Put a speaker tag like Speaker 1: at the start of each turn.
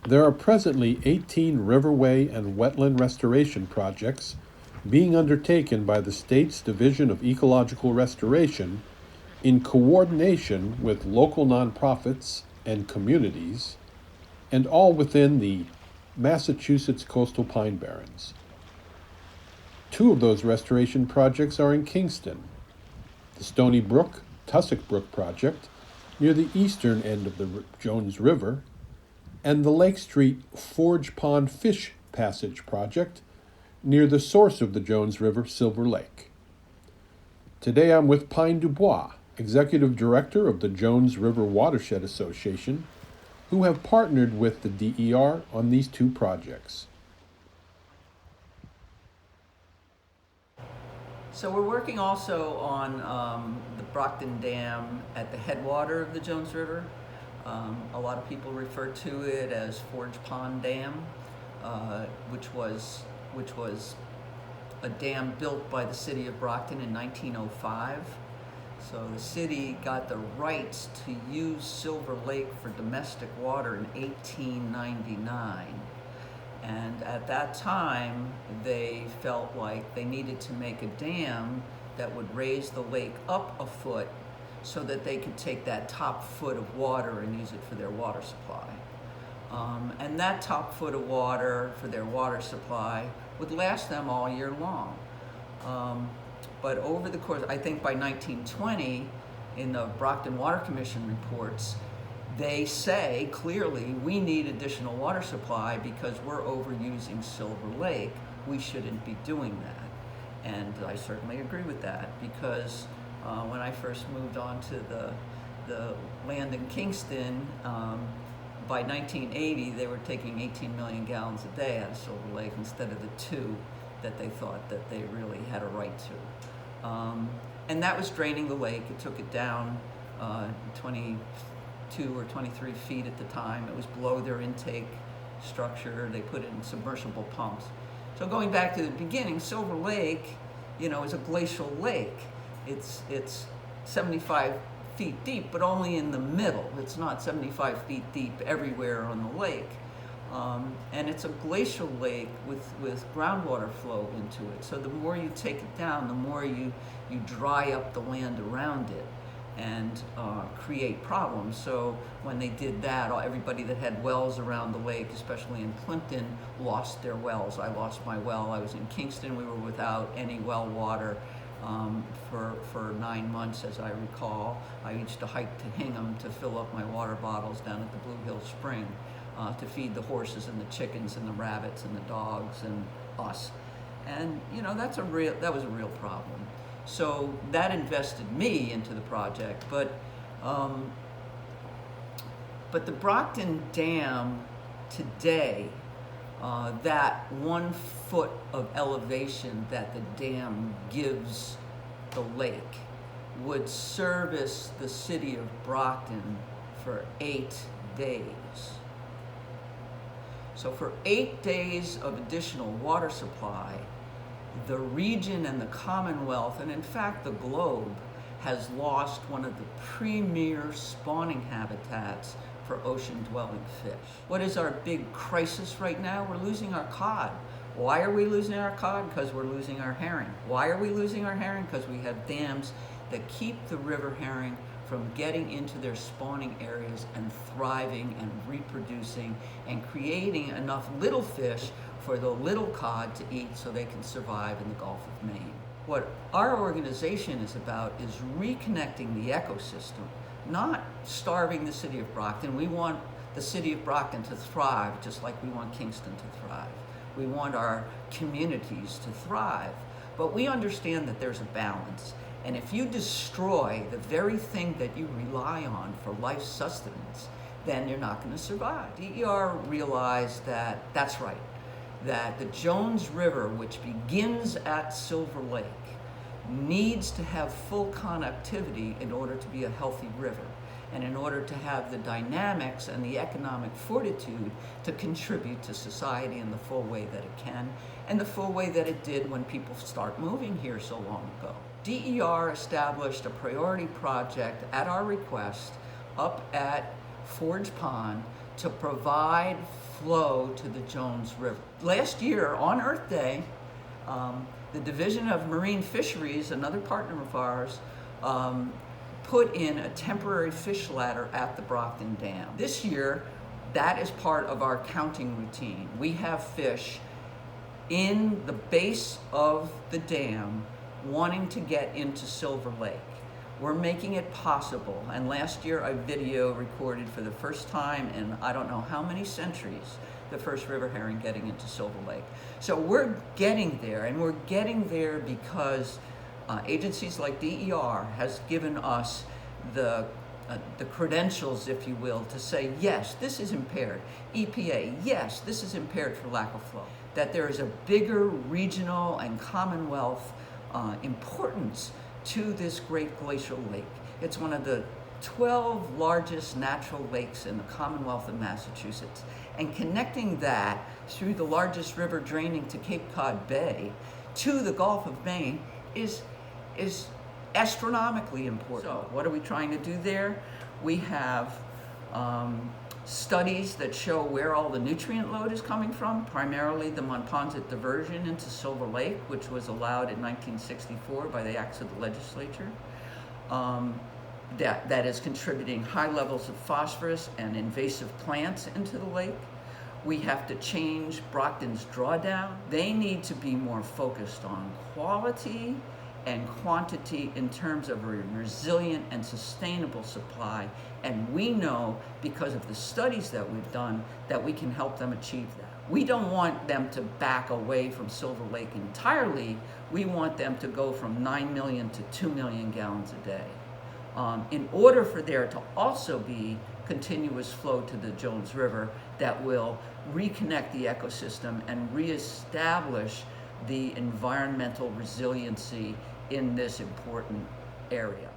Speaker 1: There are presently 18 riverway and wetland restoration projects being undertaken by the state's Division of Ecological Restoration in coordination with local nonprofits and communities, and all within the Massachusetts Coastal Pine Barrens. Two of those restoration projects are in Kingston: the Stony Brook Tussock Brook project near the eastern end of the Jones River, and the Lake Street Forge Pond Fish Passage project near the source of the Jones River, Silver Lake. Today I'm with Pine Dubois, Executive Director of the Jones River Watershed Association, who have partnered with the D.E.R. on these two projects.
Speaker 2: So we're working also on the Brockton Dam at the headwater of the Jones River. A lot of people refer to it as Forge Pond Dam, which was a dam built by the city of Brockton in 1905. So the city got the rights to use Silver Lake for domestic water in 1899. And at that time, they felt like they needed to make a dam that would raise the lake up a foot so that they could take that top foot of water and use it for their water supply. And that top foot of water for their water supply would last them all year long. But over the course, I think by 1920, in the Brockton Water Commission reports, they say clearly we need additional water supply because we're overusing Silver Lake. We shouldn't be doing that. And I certainly agree with that, because when I first moved on to the land in Kingston, by 1980 they were taking 18 million gallons a day out of Silver Lake instead of the 2 that they thought that they really had a right to. And that was draining the lake. It took it down 22 or 23 feet at the time. It was below their intake structure. They put in submersible pumps. So going back to the beginning, Silver Lake, is a glacial lake. It's 75 feet deep, but only in the middle. It's not 75 feet deep everywhere on the lake. And it's a glacial lake with groundwater flow into it. So the more you take it down, the more you dry up the land around it and create problems. So when they did that, everybody that had wells around the lake, especially in Plimpton, lost their wells. I lost my well. I was in Kingston. We were without any well water for 9 months, as I recall. I used to hike to Hingham to fill up my water bottles down at the Blue Hill Spring to feed the horses and the chickens and the rabbits and the dogs and us. And that was a real problem. So that invested me into the project, but the Brockton Dam today, that 1 foot of elevation that the dam gives the lake, would service the city of Brockton for 8 days. So for 8 days of additional water supply, the region and the Commonwealth, and in fact the globe, has lost one of the premier spawning habitats for ocean-dwelling fish. What is our big crisis right now? We're losing our cod. Why are we losing our cod? Because we're losing our herring. Why are we losing our herring? Because we have dams that keep the river herring from getting into their spawning areas and thriving and reproducing and creating enough little fish for the little cod to eat so they can survive in the Gulf of Maine. What our organization is about is reconnecting the ecosystem, not starving the city of Brockton. We want the city of Brockton to thrive just like we want Kingston to thrive. We want our communities to thrive. But we understand that there's a balance. And if you destroy the very thing that you rely on for life sustenance, then you're not going to survive. D.E.R. realized that that's right, that the Jones River, which begins at Silver Lake, needs to have full connectivity in order to be a healthy river, and in order to have the dynamics and the economic fortitude to contribute to society in the full way that it can, and the full way that it did when people start moving here so long ago. D.E.R. established a priority project at our request up at Forge Pond to provide flow to the Jones River. Last year, on Earth Day, the Division of Marine Fisheries, another partner of ours, put in a temporary fish ladder at the Brockton Dam. This year, that is part of our counting routine. We have fish in the base of the dam wanting to get into Silver Lake. We're making it possible, and last year a video recorded for the first time in I don't know how many centuries the first river herring getting into Silver Lake. So we're getting there, and we're getting there because agencies like D.E.R. has given us the credentials, if you will, to say, yes, this is impaired. EPA, yes, this is impaired for lack of flow. That there is a bigger regional and Commonwealth importance to this great glacial lake. It's one of the 12 largest natural lakes in the Commonwealth of Massachusetts. And connecting that through the largest river draining to Cape Cod Bay to the Gulf of Maine is astronomically important. So what are we trying to do there? We have studies that show where all the nutrient load is coming from, primarily the Monpont diversion into Silver Lake, which was allowed in 1964 by the acts of the legislature. That is contributing high levels of phosphorus and invasive plants into the lake. We have to change Brockton's drawdown. They need to be more focused on quality and quantity in terms of a resilient and sustainable supply. And we know, because of the studies that we've done, that we can help them achieve that. We don't want them to back away from Silver Lake entirely. We want them to go from 9 million to 2 million gallons a day. In order for there to also be continuous flow to the Jones River that will reconnect the ecosystem and reestablish the environmental resiliency in this important area.